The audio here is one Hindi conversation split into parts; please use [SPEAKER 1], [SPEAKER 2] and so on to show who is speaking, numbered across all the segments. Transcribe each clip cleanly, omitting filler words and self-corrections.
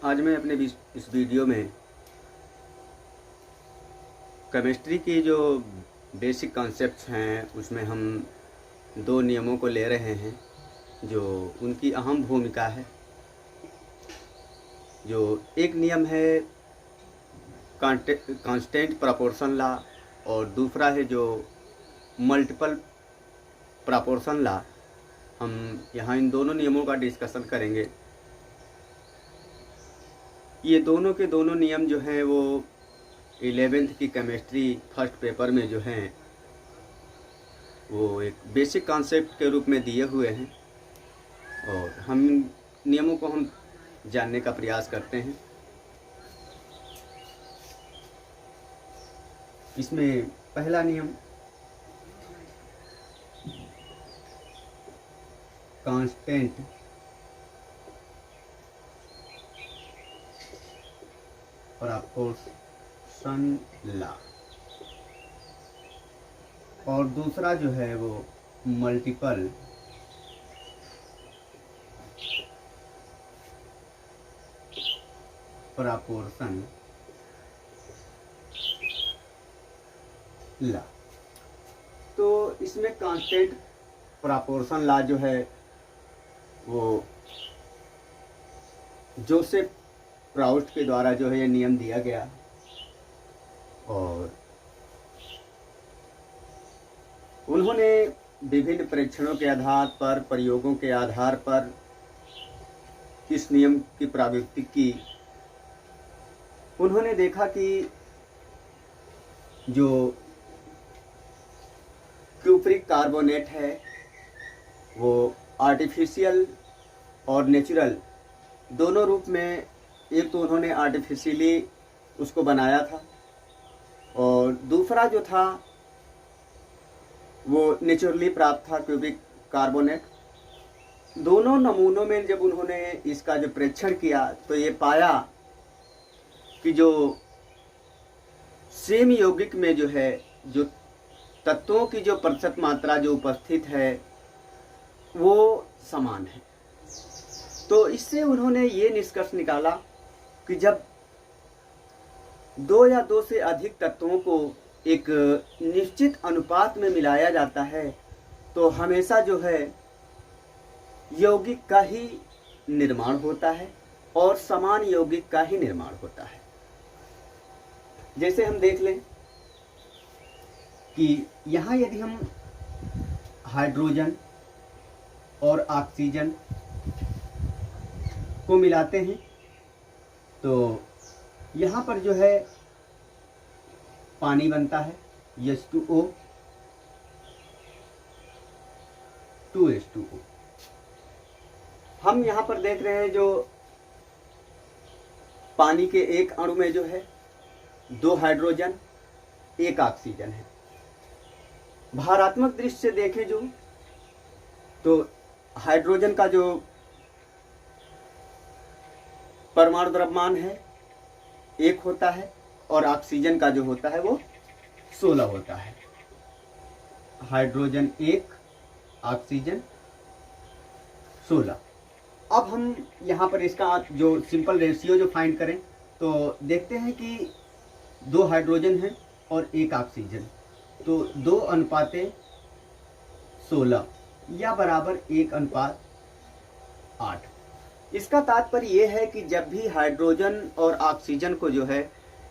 [SPEAKER 1] आज मैं अपने इस वीडियो में केमिस्ट्री की जो बेसिक कॉन्सेप्ट्स हैं उसमें हम दो नियमों को ले रहे हैं जो उनकी अहम भूमिका है। जो एक नियम है कांस्टेंट प्रोपोर्शन लॉ और दूसरा है जो मल्टीपल प्रोपोर्शन लॉ। हम यहाँ इन दोनों नियमों का डिस्कशन करेंगे। ये दोनों के दोनों नियम जो हैं वो 11th की केमिस्ट्री फर्स्ट पेपर में जो हैं वो एक बेसिक कॉन्सेप्ट के रूप में दिए हुए हैं और हम नियमों को हम जानने का प्रयास करते हैं। इसमें पहला नियम कांस्टेंट प्रोपोर्शन लॉ और दूसरा जो है वो मल्टीपल प्रोपोर्शन लॉ। तो इसमें कांस्टेंट प्रोपोर्शन लॉ जो है वो जोसेफ प्राउस्ट के द्वारा जो है ये नियम दिया गया और उन्होंने विभिन्न परीक्षणों के आधार पर, प्रयोगों के आधार पर इस नियम की प्रवृत्ति की। उन्होंने देखा कि जो क्यूप्रिक कार्बोनेट है वो आर्टिफिशियल और नेचुरल दोनों रूप में, एक तो उन्होंने आर्टिफिशियली उसको बनाया था और दूसरा जो था वो नेचुरली प्राप्त था क्यूबिक कार्बोनेट। दोनों नमूनों में जब उन्होंने इसका जो परीक्षण किया तो ये पाया कि जो सेम यौगिक में जो है जो तत्वों की जो प्रतिशत मात्रा जो उपस्थित है वो समान है। तो इससे उन्होंने ये निष्कर्ष निकाला कि जब दो या दो से अधिक तत्वों को एक निश्चित अनुपात में मिलाया जाता है तो हमेशा जो है यौगिक का ही निर्माण होता है और समान यौगिक का ही निर्माण होता है। जैसे हम देख लें कि यहाँ यदि हम हाइड्रोजन और ऑक्सीजन को मिलाते हैं तो यहाँ पर जो है पानी बनता है H2O 2H2O। हम यहाँ पर देख रहे हैं जो पानी के एक अणु में जो है 2 हाइड्रोजन 1 ऑक्सीजन है। भारात्मक दृष्टि से देखें जो तो हाइड्रोजन का जो परमाणु द्रव्यमान है 1 होता है और ऑक्सीजन का जो होता है वो 16 होता है। Hydrogen 1 oxygen 16। अब हम यहाँ पर इसका जो सिंपल रेशियो जो फाइंड करें तो देखते हैं कि 2 हाइड्रोजन हैं और 1 ऑक्सीजन, तो 2:16 या बराबर 1:8। इसका तात्पर्य यह है कि जब भी हाइड्रोजन और ऑक्सीजन को जो है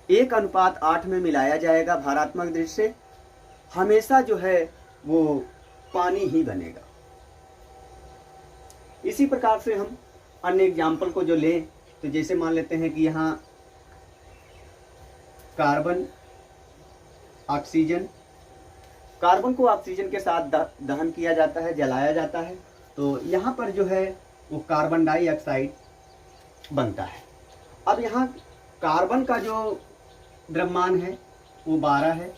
[SPEAKER 1] 1:8 में मिलाया जाएगा भारात्मक दृष्टि से, हमेशा जो है वो पानी ही बनेगा। इसी प्रकार से हम अन्य एग्जाम्पल को जो लें तो जैसे मान लेते हैं कि यहाँ कार्बन को ऑक्सीजन के साथ दहन किया जाता है, जलाया जाता है, तो यहाँ पर जो है वो कार्बन डाइऑक्साइड बनता है। अब यहाँ कार्बन का जो द्रव्यमान है वो 12 है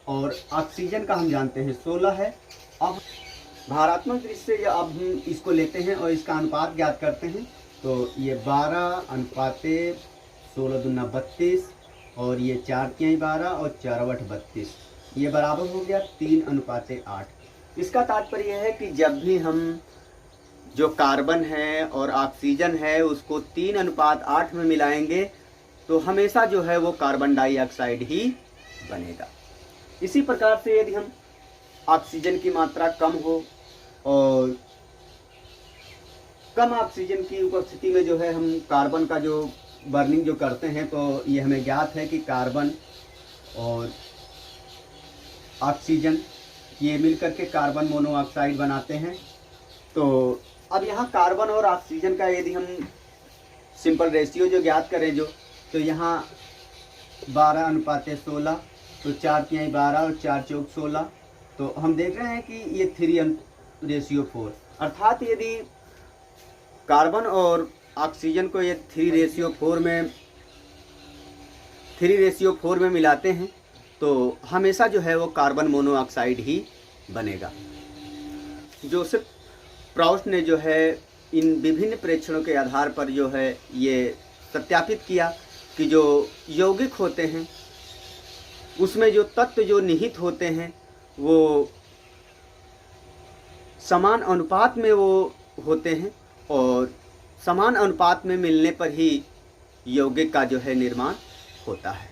[SPEAKER 1] और ऑक्सीजन का हम जानते हैं 16 है। अब भारात्मक दृष्टि से अब हम इसको लेते हैं और इसका अनुपात ज्ञात करते हैं तो ये 12:16 दूना 32 और ये 4 तिहाई 12 और 4 बट 32, ये बराबर हो गया 3:8। इसका तात्पर्य है कि जब भी हम जो कार्बन है और ऑक्सीजन है उसको 3:8 में मिलाएंगे तो हमेशा जो है वो कार्बन डाइऑक्साइड ही बनेगा। इसी प्रकार से यदि हम ऑक्सीजन की मात्रा कम हो और कम ऑक्सीजन की उपस्थिति में जो है हम कार्बन का जो बर्निंग जो करते हैं तो ये हमें ज्ञात है कि कार्बन और ऑक्सीजन ये मिलकर के कार्बन मोनोऑक्साइड बनाते हैं। तो अब यहाँ कार्बन और ऑक्सीजन का यदि हम सिंपल रेशियो जो ज्ञात करें जो, तो यहाँ 12:16, तो 4×12 और 4×4 16, तो हम देख रहे हैं कि ये 3:4, अर्थात यदि कार्बन और ऑक्सीजन को ये 3:4 में मिलाते हैं तो हमेशा जो है वो कार्बन मोनोऑक्साइड ही बनेगा। जोसेफ प्राउस्ट ने जो है इन विभिन्न प्रेक्षणों के आधार पर जो है ये सत्यापित किया कि जो यौगिक होते हैं उसमें जो तत्व जो निहित होते हैं वो समान अनुपात में वो होते हैं और समान अनुपात में मिलने पर ही यौगिक का जो है निर्माण होता है।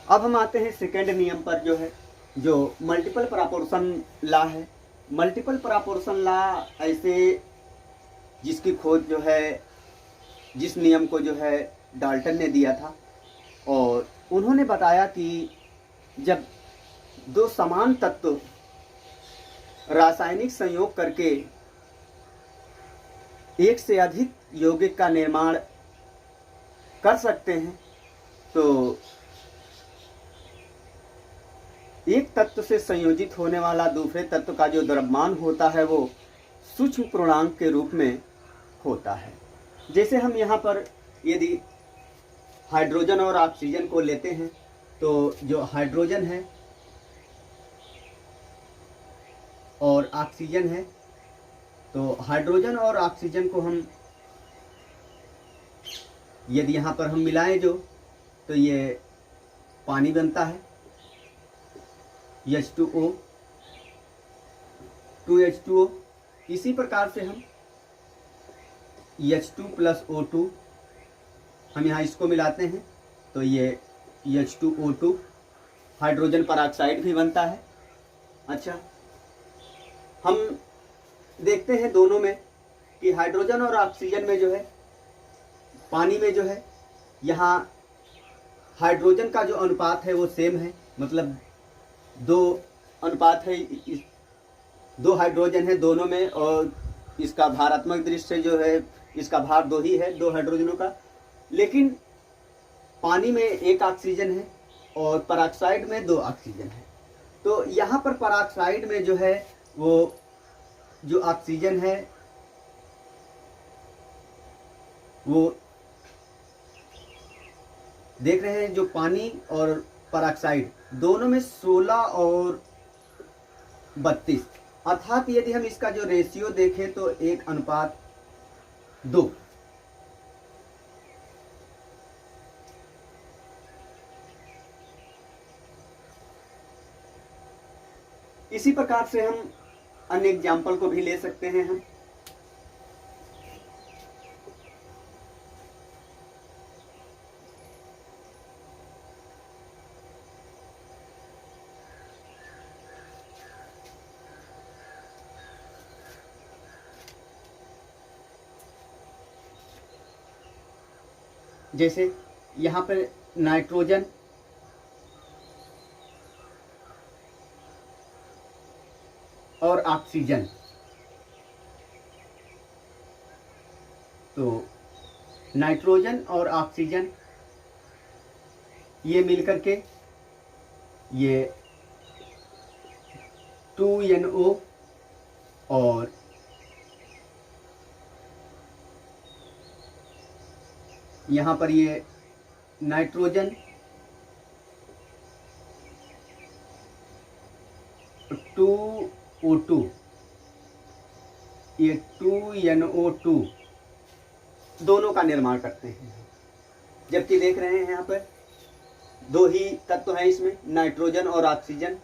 [SPEAKER 1] अब हम आते हैं सेकेंड नियम पर जो है जो मल्टीपल प्रपोर्शन लॉ है। मल्टीपल प्रपोर्शन लॉ ऐसे जिसकी खोज जो है जिस नियम को जो है डाल्टन ने दिया था और उन्होंने बताया कि जब दो समान तत्व रासायनिक संयोग करके एक से अधिक यौगिक का निर्माण कर सकते हैं तो एक तत्व से संयोजित होने वाला दूसरे तत्व का जो द्रव्यमान होता है वो सूक्ष्म पूर्णांक के रूप में होता है। जैसे हम यहाँ पर यदि हाइड्रोजन और ऑक्सीजन को लेते हैं तो जो हाइड्रोजन है और ऑक्सीजन है तो हाइड्रोजन और ऑक्सीजन को हम यदि यहाँ पर हम मिलाएं जो तो ये पानी बनता है H2O 2H2O। इसी प्रकार से हम H2 + O2 हम यहाँ इसको मिलाते हैं तो ये H2O2 हाइड्रोजन परऑक्साइड भी बनता है। अच्छा, हम देखते हैं दोनों में कि हाइड्रोजन और ऑक्सीजन में जो है पानी में जो है यहाँ हाइड्रोजन का जो अनुपात है वो सेम है, मतलब 2 अनुपात है, 2 हाइड्रोजन है दोनों में और इसका भारात्मक दृष्टि से जो है इसका भार 2 ही है 2 हाइड्रोजनों का। लेकिन पानी में 1 ऑक्सीजन है और परऑक्साइड में 2 ऑक्सीजन है। तो यहाँ पर परऑक्साइड में जो है वो जो ऑक्सीजन है वो देख रहे हैं जो पानी और परऑक्साइड दोनों में 16 और 32, अर्थात यदि हम इसका जो रेशियो देखें तो 1:2। इसी प्रकार से हम अन्य एग्जाम्पल को भी ले सकते हैं हम। जैसे यहाँ पर नाइट्रोजन और ऑक्सीजन, तो नाइट्रोजन और ऑक्सीजन ये मिलकर के ये 2NO और यहाँ पर ये नाइट्रोजन 2O2 ये 2NO2 दोनों का निर्माण करते हैं। जबकि देख रहे हैं यहाँ पर 2 ही तत्व हैं इसमें, नाइट्रोजन और ऑक्सीजन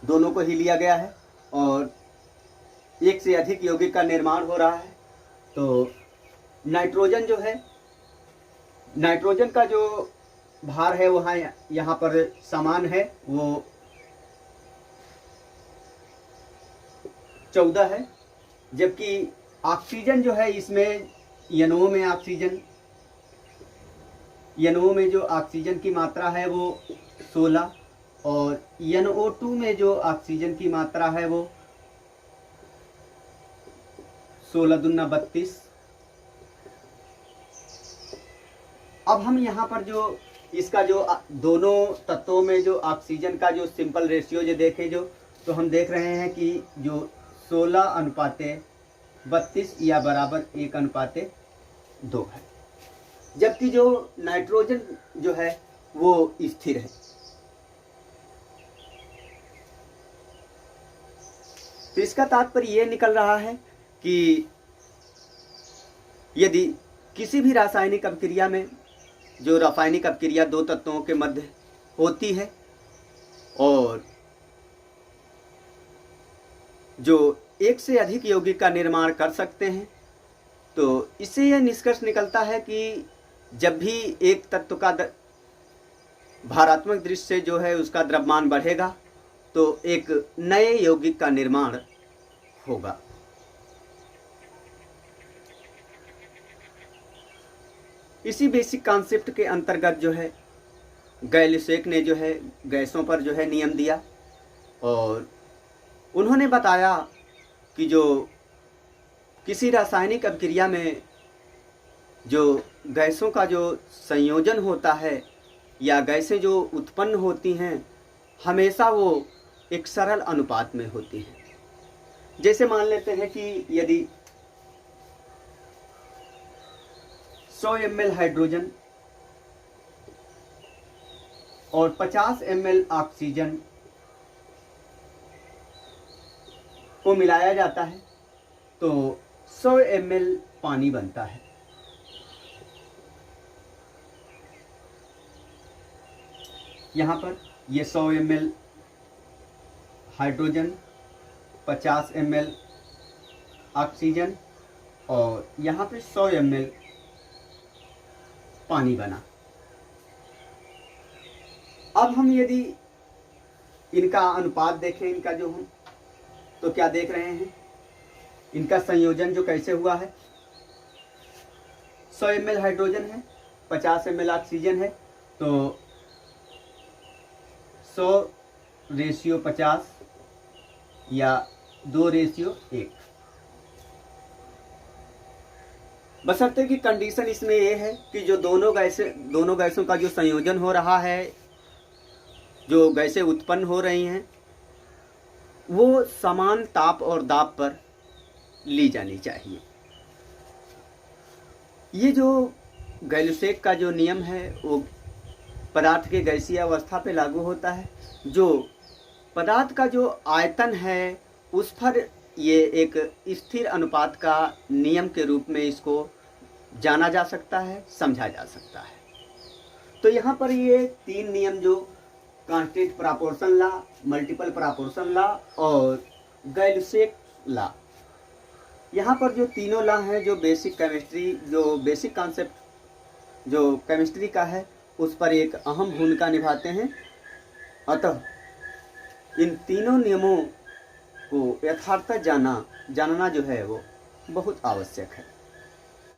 [SPEAKER 1] दोनों को ही लिया गया है और एक से अधिक यौगिक का निर्माण हो रहा है। तो नाइट्रोजन जो है, नाइट्रोजन का जो भार है वहाँ यहाँ पर समान है, वो 14 है। जबकि ऑक्सीजन जो है, इसमें NO में ऑक्सीजन, NO में जो ऑक्सीजन की मात्रा है वो 16 और NO2 में जो ऑक्सीजन की मात्रा है वो 16 दूना 32। अब हम यहाँ पर जो इसका जो दोनों तत्वों में जो ऑक्सीजन का जो सिंपल रेशियो जो देखें, जो तो हम देख रहे हैं कि जो 16:32 या बराबर 1:2 है। जबकि जो नाइट्रोजन जो है वो स्थिर है। तो इसका तात्पर्य ये निकल रहा है कि यदि किसी भी रासायनिक अभिक्रिया में, जो रासायनिक अभिक्रिया दो तत्वों के मध्य होती है और जो एक से अधिक यौगिक का निर्माण कर सकते हैं, तो इससे यह निष्कर्ष निकलता है कि जब भी एक तत्व का भारात्मक दृष्टि से जो है उसका द्रव्यमान बढ़ेगा तो एक नए यौगिक का निर्माण होगा। इसी बेसिक कॉन्सेप्ट के अंतर्गत जो है गैलिसेक ने जो है गैसों पर जो है नियम दिया और उन्होंने बताया कि जो किसी रासायनिक अभिक्रिया में जो गैसों का जो संयोजन होता है या गैसें जो उत्पन्न होती हैं, हमेशा वो एक सरल अनुपात में होती हैं। जैसे मान लेते हैं कि यदि 100 ml हाइड्रोजन और 50 ml ऑक्सीजन को मिलाया जाता है तो 100 ml पानी बनता है। यहाँ पर ये 100 ml हाइड्रोजन, 50 ml ऑक्सीजन और यहाँ पे 100 ml पानी बना। अब हम यदि इनका अनुपात देखें, इनका जो हम तो क्या देख रहे हैं, इनका संयोजन जो कैसे हुआ है। 100 ml हाइड्रोजन है, 50 ml ऑक्सीजन है, तो 100:50 या 2:1। बशर्ते कि कंडीशन इसमें ये है कि जो दोनों गैसों का जो संयोजन हो रहा है, जो गैसें उत्पन्न हो रही हैं, वो समान ताप और दाब पर ली जानी चाहिए। ये जो गैलिसेक का जो नियम है वो पदार्थ के गैसीय अवस्था पे लागू होता है। जो पदार्थ का जो आयतन है उस पर ये एक स्थिर अनुपात का नियम के रूप में इसको जाना जा सकता है, समझा जा सकता है। तो यहाँ पर ये तीन नियम जो constant proportion law, multiple proportion law और गैलिसेक लॉ, यहाँ पर जो तीनों लॉ हैं जो बेसिक केमिस्ट्री, जो बेसिक कॉन्सेप्ट जो केमिस्ट्री का है उस पर एक अहम भूमिका निभाते हैं। अतः इन तीनों नियमों को यथार्थतः जानना जो है वो बहुत आवश्यक है।